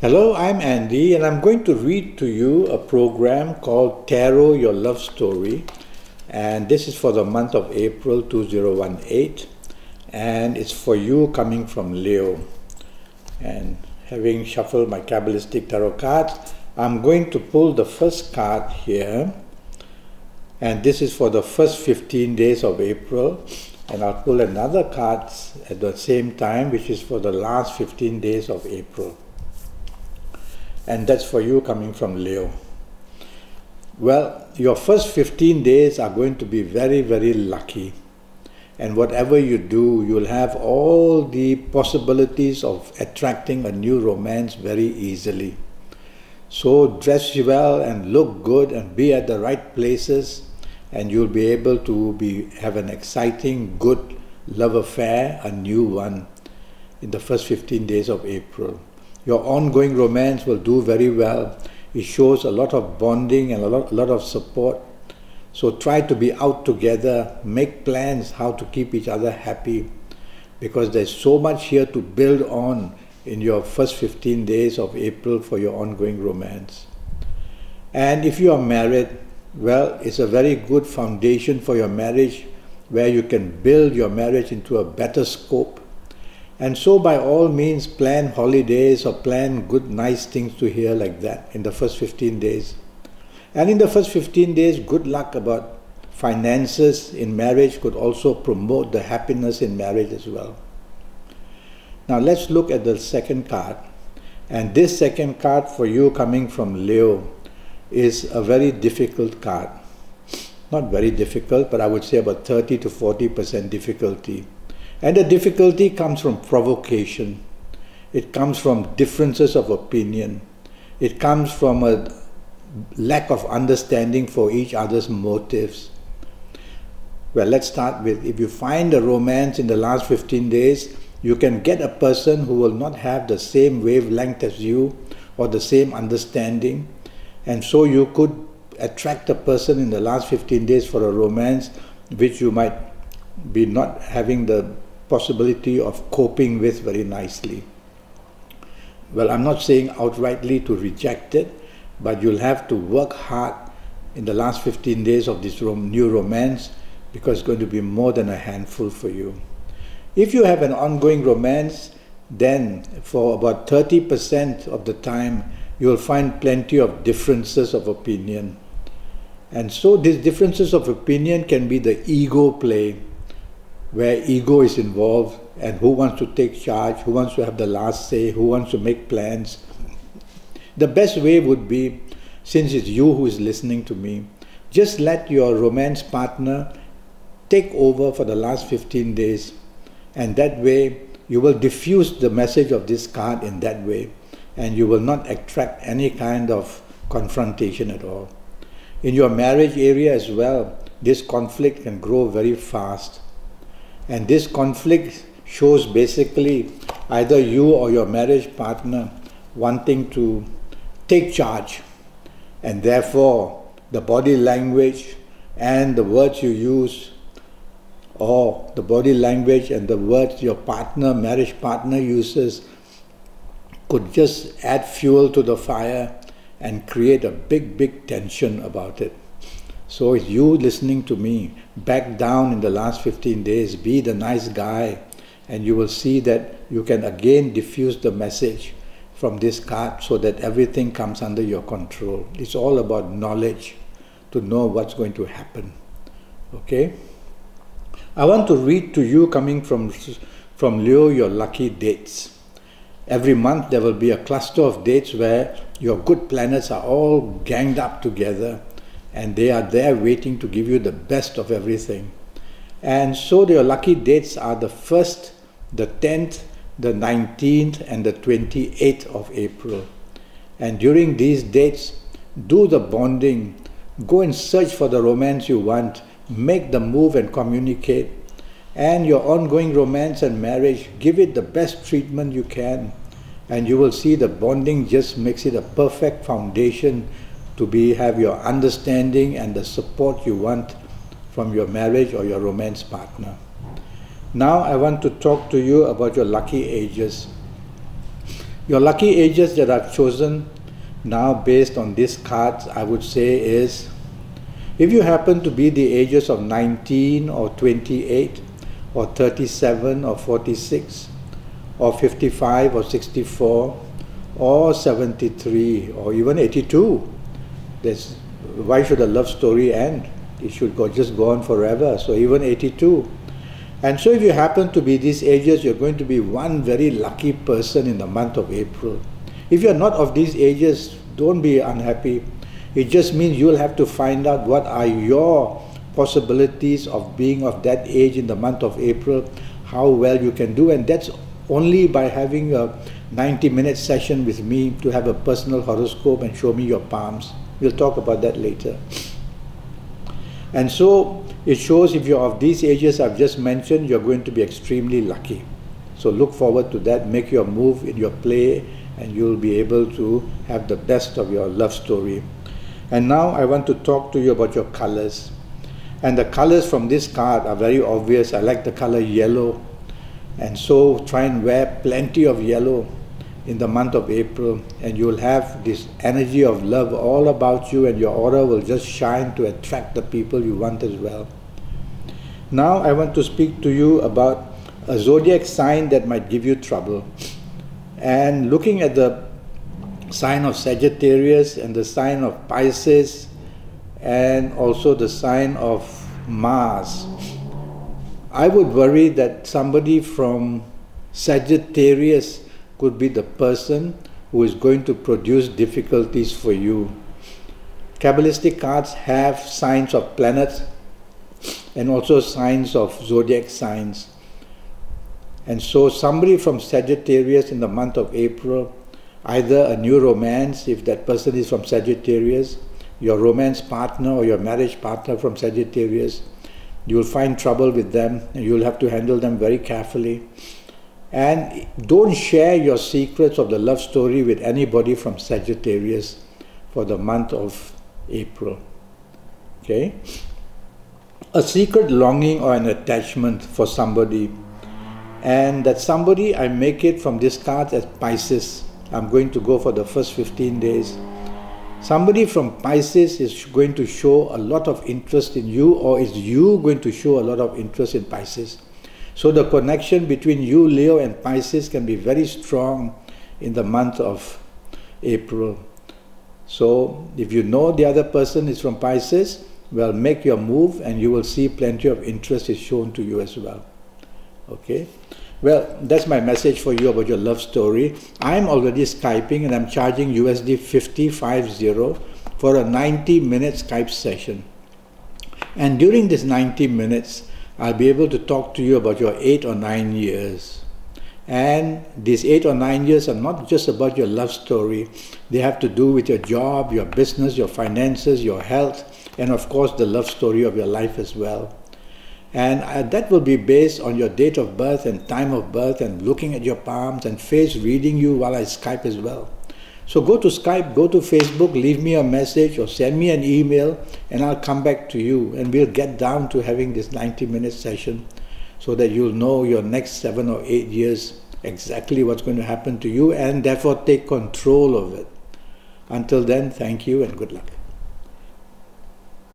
Hello, I'm Andy, and I'm going to read to you a program called Tarot Your Love Story. And this is for the month of April 2018. And it's for you coming from Leo. And having shuffled my Kabbalistic tarot cards, I'm going to pull the first card here. And this is for the first 15 days of April. And I'll pull another card at the same time, which is for the last 15 days of April. And that's for you coming from Leo. Well, your first 15 days are going to be very, very lucky. And whatever you do, you'll have all the possibilities of attracting a new romance very easily. So dress well and look good and be at the right places, and you'll be able to have an exciting, good love affair, a new one, in the first 15 days of April. Your ongoing romance will do very well. It shows a lot of bonding and a lot of support. So try to be out together, make plans how to keep each other happy, because there's so much here to build on in your first 15 days of April for your ongoing romance. And if you are married, well, it's a very good foundation for your marriage, where you can build your marriage into a better scope. And so by all means, plan holidays or plan good, nice things to hear like that in the first 15 days. And in the first 15 days, good luck about finances in marriage could also promote the happiness in marriage as well. Now let's look at the second card. And this second card for you coming from Leo is a very difficult card. Not very difficult, but I would say about 30 to 40% difficulty. And the difficulty comes from provocation. It comes from differences of opinion. It comes from a lack of understanding for each other's motives. Well, let's start with, if you find a romance in the last 15 days, you can get a person who will not have the same wavelength as you or the same understanding. And so you could attract a person in the last 15 days for a romance which you might be not having the possibility of coping with very nicely. Well, I'm not saying outrightly to reject it, but you'll have to work hard in the last 15 days of this new romance, because it's going to be more than a handful for you. If you have an ongoing romance, then for about 30% of the time, you'll find plenty of differences of opinion. And so these differences of opinion can be the ego play, where ego is involved, and who wants to take charge, who wants to have the last say, who wants to make plans. The best way would be, since it's you who is listening to me, just let your romance partner take over for the last 15 days, and that way you will diffuse the message of this card in that way, and you will not attract any kind of confrontation at all. In your marriage area as well, this conflict can grow very fast. And this conflict shows basically either you or your marriage partner wanting to take charge, and therefore the body language and the words you use, or the body language and the words your marriage partner uses, could just add fuel to the fire and create a big tension about it. So it's you listening to me, back down in the last 15 days, be the nice guy, and you will see that you can again diffuse the message from this card so that everything comes under your control. It's all about knowledge, to know what's going to happen. Okay? I want to read to you, coming from Leo, your lucky dates. Every month there will be a cluster of dates where your good planets are all ganged up together, and they are there waiting to give you the best of everything. And so your lucky dates are the 1st, the 10th, the 19th, and the 28th of April. And during these dates, do the bonding, go and search for the romance you want, make the move and communicate. And your ongoing romance and marriage, give it the best treatment you can. And you will see the bonding just makes it a perfect foundation to have your understanding and the support you want from your marriage or your romance partner. Now I want to talk to you about your lucky ages. Your lucky ages that I've chosen now based on these cards, I would say is, if you happen to be the ages of 19 or 28 or 37 or 46 or 55 or 64 or 73 or even 82, why should a love story end? It should just go on forever. So even 82. And so if you happen to be these ages, you're going to be one very lucky person in the month of April. If you're not of these ages, don't be unhappy. It just means you'll have to find out what are your possibilities of being of that age in the month of April, how well you can do, and that's only by having a 90-minute session with me to have a personal horoscope and show me your palms. We'll talk about that later. And so it shows if you're of these ages I've just mentioned, you're going to be extremely lucky. So look forward to that, make your move in your play, and you'll be able to have the best of your love story. And now I want to talk to you about your colors. And the colors from this card are very obvious. I like the color yellow. And so try and wear plenty of yellow in the month of April, and you'll have this energy of love all about you, and your aura will just shine to attract the people you want as well. Now I want to speak to you about a zodiac sign that might give you trouble. And looking at the sign of Sagittarius and the sign of Pisces and also the sign of Mars, I would worry that somebody from Sagittarius could be the person who is going to produce difficulties for you. Kabbalistic cards have signs of planets and also signs of zodiac signs. And so somebody from Sagittarius in the month of April, either a new romance, if that person is from Sagittarius, your romance partner or your marriage partner from Sagittarius, you will find trouble with them and you will have to handle them very carefully. And don't share your secrets of the love story with anybody from Sagittarius for the month of April. Okay? A secret longing or an attachment for somebody. And that somebody, I make it from this card as Pisces. I'm going to go for the first 15 days. Somebody from Pisces is going to show a lot of interest in you, or is you going to show a lot of interest in Pisces. So the connection between you, Leo, and Pisces can be very strong in the month of April. So if you know the other person is from Pisces, well, make your move and you will see plenty of interest is shown to you as well. Okay? Well, that's my message for you about your love story. I'm already Skyping and I'm charging USD 50 for a 90-minute Skype session. And during this 90 minutes, I'll be able to talk to you about your 8 or 9 years. And these 8 or 9 years are not just about your love story. They have to do with your job, your business, your finances, your health, and of course the love story of your life as well. And that will be based on your date of birth and time of birth and looking at your palms and face reading you while I Skype as well. So go to Skype, go to Facebook, leave me a message or send me an email and I'll come back to you and we'll get down to having this 90-minute session so that you'll know your next 7 or 8 years exactly what's going to happen to you and therefore take control of it. Until then, thank you and good luck.